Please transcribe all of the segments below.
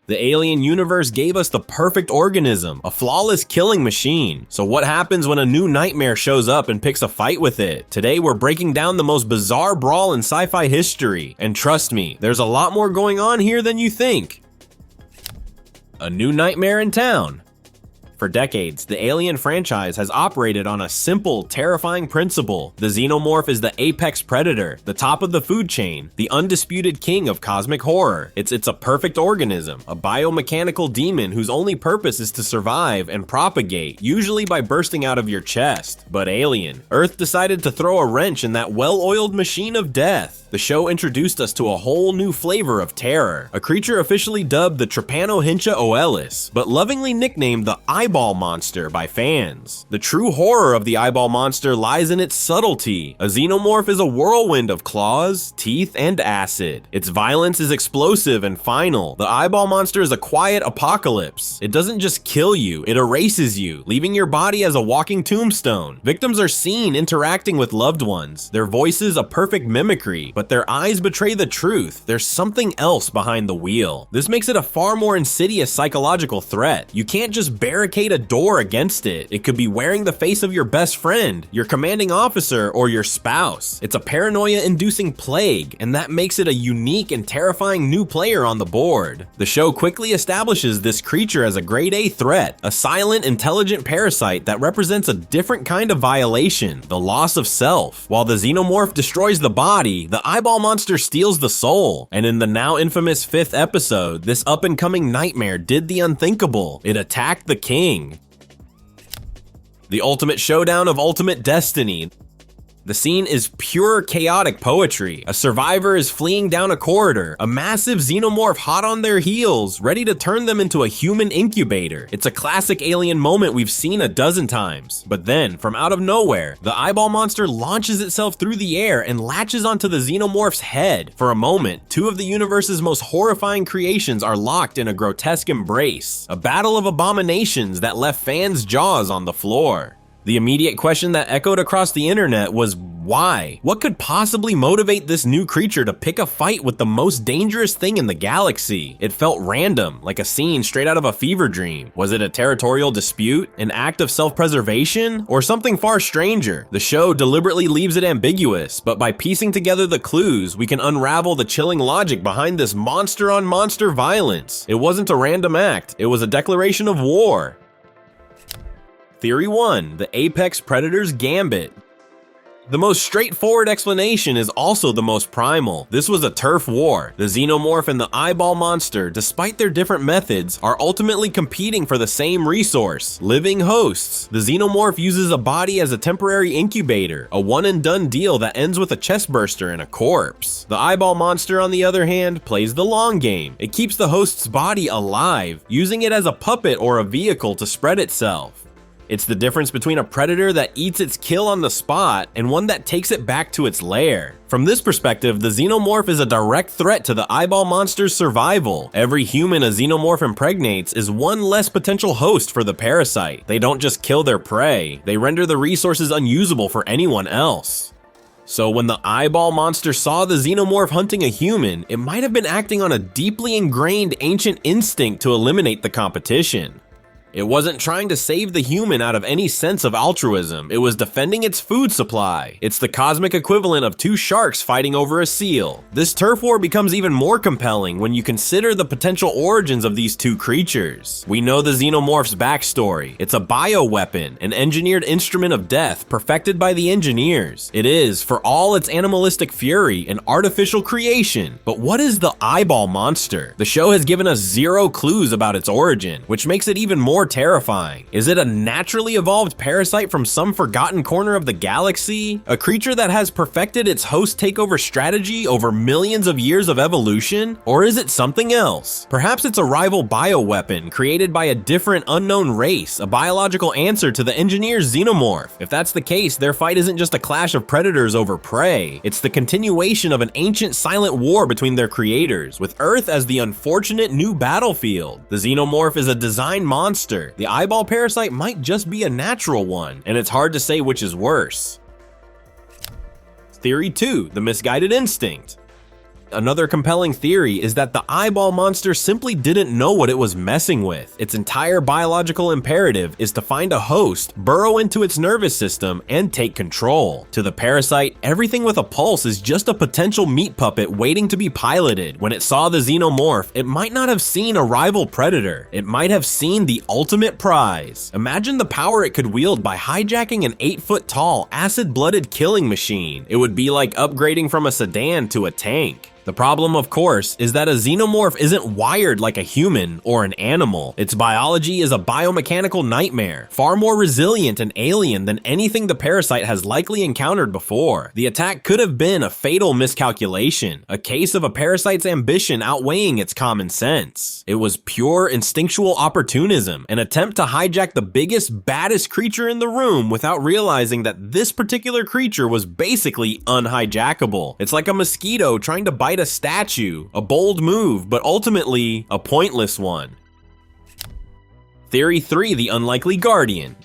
The alien universe gave us the perfect organism, a flawless killing machine. So what happens when a new nightmare shows up and picks a fight with it? Today we're breaking down the most bizarre brawl in sci-fi history. And trust me, there's a lot more going on here than you think. A new nightmare in town. For decades, the Alien franchise has operated on a simple, terrifying principle. The Xenomorph is the apex predator, the top of the food chain, the undisputed king of cosmic horror. It's a perfect organism, a biomechanical demon whose only purpose is to survive and propagate, usually by bursting out of your chest. But Alien, Earth decided to throw a wrench in that well-oiled machine of death. The show introduced us to a whole new flavor of terror, a creature officially dubbed the Trypanohincha oelis, but lovingly nicknamed the Eyeball Monster by fans. The true horror of the Eyeball Monster lies in its subtlety. A Xenomorph is a whirlwind of claws, teeth, and acid. Its violence is explosive and final. The Eyeball Monster is a quiet apocalypse. It doesn't just kill you, it erases you, leaving your body as a walking tombstone. Victims are seen interacting with loved ones, their voices a perfect mimicry, but their eyes betray the truth. There's something else behind the wheel. This makes it a far more insidious psychological threat. You can't just barricade a door against it. It could be wearing the face of your best friend, your commanding officer, or your spouse. It's a paranoia-inducing plague, and that makes it a unique and terrifying new player on the board. The show quickly establishes this creature as a grade A threat, a silent, intelligent parasite that represents a different kind of violation, the loss of self. While the Xenomorph destroys the body, the Eyeball Monster steals the soul. And in the now infamous 5th episode, this up-and-coming nightmare did the unthinkable. It attacked the king. The ultimate showdown of ultimate destiny. The scene is pure chaotic poetry. A survivor is fleeing down a corridor, a massive Xenomorph hot on their heels, ready to turn them into a human incubator. It's a classic Alien moment we've seen a dozen times. But then, from out of nowhere, the Eyeball Monster launches itself through the air and latches onto the Xenomorph's head. For a moment, two of the universe's most horrifying creations are locked in a grotesque embrace. A battle of abominations that left fans' jaws on the floor. The immediate question that echoed across the internet was why? What could possibly motivate this new creature to pick a fight with the most dangerous thing in the galaxy? It felt random, like a scene straight out of a fever dream. Was it a territorial dispute, an act of self-preservation, or something far stranger? The show deliberately leaves it ambiguous, but by piecing together the clues, we can unravel the chilling logic behind this monster-on-monster violence. It wasn't a random act, it was a declaration of war. Theory 1, the apex predator's gambit. The most straightforward explanation is also the most primal. This was a turf war. The Xenomorph and the Eyeball Monster, despite their different methods, are ultimately competing for the same resource, living hosts. The Xenomorph uses a body as a temporary incubator, a one-and-done deal that ends with a chestburster and a corpse. The Eyeball Monster, on the other hand, plays the long game. It keeps the host's body alive, using it as a puppet or a vehicle to spread itself. It's the difference between a predator that eats its kill on the spot and one that takes it back to its lair. From this perspective, the Xenomorph is a direct threat to the Eyeball Monster's survival. Every human a Xenomorph impregnates is one less potential host for the parasite. They don't just kill their prey, they render the resources unusable for anyone else. So when the Eyeball Monster saw the Xenomorph hunting a human, it might have been acting on a deeply ingrained ancient instinct to eliminate the competition. It wasn't trying to save the human out of any sense of altruism, it was defending its food supply. It's the cosmic equivalent of two sharks fighting over a seal. This turf war becomes even more compelling when you consider the potential origins of these two creatures. We know the Xenomorph's backstory. It's a bioweapon, an engineered instrument of death perfected by the engineers. It is, for all its animalistic fury, an artificial creation. But what is the Eyeball Monster? The show has given us zero clues about its origin, which makes it even more terrifying. Is it a naturally evolved parasite from some forgotten corner of the galaxy? A creature that has perfected its host takeover strategy over millions of years of evolution? Or is it something else? Perhaps it's a rival bioweapon created by a different unknown race, a biological answer to the engineer's Xenomorph. If that's the case, their fight isn't just a clash of predators over prey. It's the continuation of an ancient silent war between their creators, with Earth as the unfortunate new battlefield. The Xenomorph is a design monster. The eyeball parasite might just be a natural one, and it's hard to say which is worse. Theory 2, the misguided instinct. Another compelling theory is that the eyeball monster simply didn't know what it was messing with. Its entire biological imperative is to find a host, burrow into its nervous system, and take control. To the parasite, everything with a pulse is just a potential meat puppet waiting to be piloted. When it saw the Xenomorph, it might not have seen a rival predator. It might have seen the ultimate prize. Imagine the power it could wield by hijacking an 8-foot-tall, acid-blooded killing machine. It would be like upgrading from a sedan to a tank. The problem, of course, is that a xenomorph isn't wired like a human or an animal. Its biology is a biomechanical nightmare, far more resilient and alien than anything the parasite has likely encountered before. The attack could have been a fatal miscalculation, a case of a parasite's ambition outweighing its common sense. It was pure instinctual opportunism, an attempt to hijack the biggest, baddest creature in the room without realizing that this particular creature was basically unhijackable. It's like a mosquito trying to bite a statue, a bold move, but ultimately a pointless one. Theory 3, the unlikely guardian.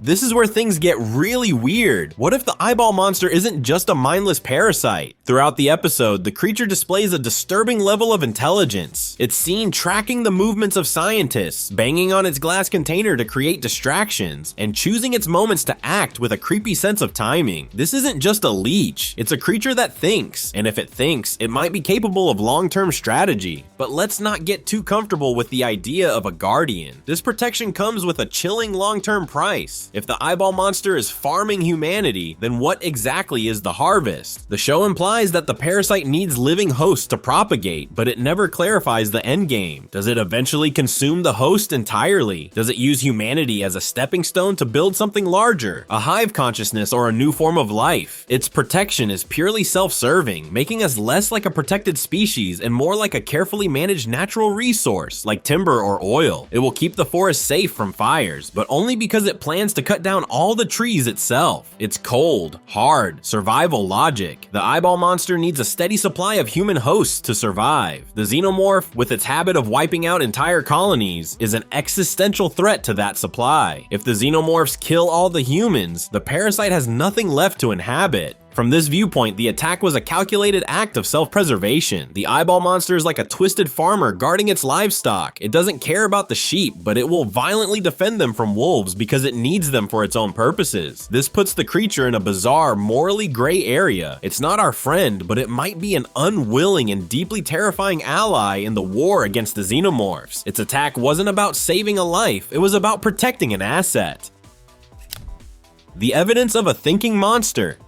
This is where things get really weird. What if the eyeball monster isn't just a mindless parasite? Throughout the episode, the creature displays a disturbing level of intelligence. It's seen tracking the movements of scientists, banging on its glass container to create distractions, and choosing its moments to act with a creepy sense of timing. This isn't just a leech, it's a creature that thinks, and if it thinks, it might be capable of long-term strategy. But let's not get too comfortable with the idea of a guardian. This protection comes with a chilling long-term price. If the eyeball monster is farming humanity, then what exactly is the harvest? The show implies that the parasite needs living hosts to propagate, but it never clarifies the endgame. Does it eventually consume the host entirely? Does it use humanity as a stepping stone to build something larger, a hive consciousness or a new form of life? Its protection is purely self-serving, making us less like a protected species and more like a carefully managed natural resource, like timber or oil. It will keep the forest safe from fires, but only because it plans to cut down all the trees itself. It's cold, hard, survival logic. The eyeball monster needs a steady supply of human hosts to survive. The xenomorph, with its habit of wiping out entire colonies, is an existential threat to that supply. If the xenomorphs kill all the humans, the parasite has nothing left to inhabit. From this viewpoint, the attack was a calculated act of self-preservation. The eyeball monster is like a twisted farmer guarding its livestock. It doesn't care about the sheep, but it will violently defend them from wolves because it needs them for its own purposes. This puts the creature in a bizarre, morally gray area. It's not our friend, but it might be an unwilling and deeply terrifying ally in the war against the xenomorphs. Its attack wasn't about saving a life, it was about protecting an asset. The evidence of a thinking monster.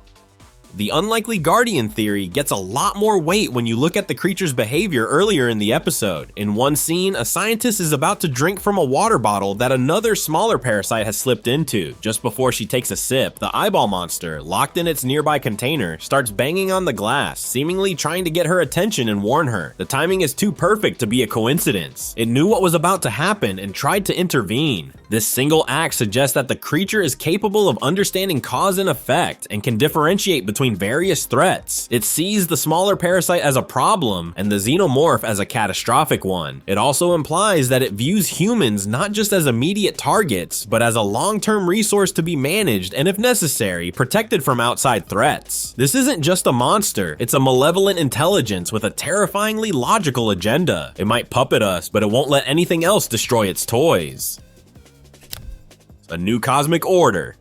The unlikely guardian theory gets a lot more weight when you look at the creature's behavior earlier in the episode. In one scene, a scientist is about to drink from a water bottle that another smaller parasite has slipped into. Just before she takes a sip, the eyeball monster, locked in its nearby container, starts banging on the glass, seemingly trying to get her attention and warn her. The timing is too perfect to be a coincidence. It knew what was about to happen and tried to intervene. This single act suggests that the creature is capable of understanding cause and effect and can differentiate between various threats. It sees the smaller parasite as a problem and the xenomorph as a catastrophic one. It also implies that it views humans not just as immediate targets, but as a long-term resource to be managed and, if necessary, protected from outside threats. This isn't just a monster, it's a malevolent intelligence with a terrifyingly logical agenda. It might puppet us, but it won't let anything else destroy its toys. A new cosmic order.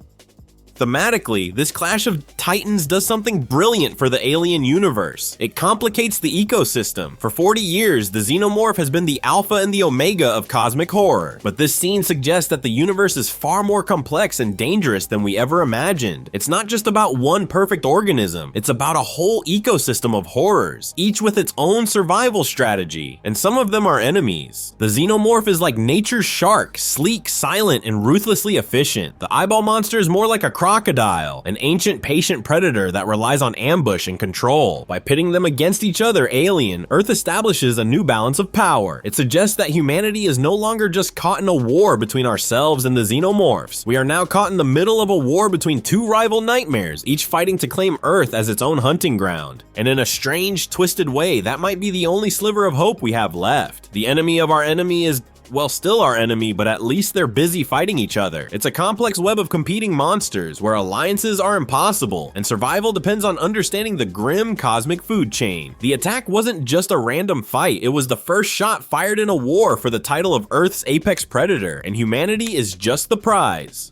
Thematically, this clash of titans does something brilliant for the alien universe. It complicates the ecosystem. For 40 years, the xenomorph has been the alpha and the omega of cosmic horror. But this scene suggests that the universe is far more complex and dangerous than we ever imagined. It's not just about one perfect organism, it's about a whole ecosystem of horrors, each with its own survival strategy, and some of them are enemies. The xenomorph is like nature's shark, sleek, silent, and ruthlessly efficient. The eyeball monster is more like a crocodile, an ancient patient predator that relies on ambush and control. By pitting them against each other, Alien, Earth establishes a new balance of power. It suggests that humanity is no longer just caught in a war between ourselves and the xenomorphs. We are now caught in the middle of a war between two rival nightmares, each fighting to claim Earth as its own hunting ground. And in a strange, twisted way, that might be the only sliver of hope we have left. The enemy of our enemy is well, still our enemy, but at least they're busy fighting each other. It's a complex web of competing monsters where alliances are impossible, and survival depends on understanding the grim cosmic food chain. The attack wasn't just a random fight, it was the first shot fired in a war for the title of Earth's apex predator, and humanity is just the prize.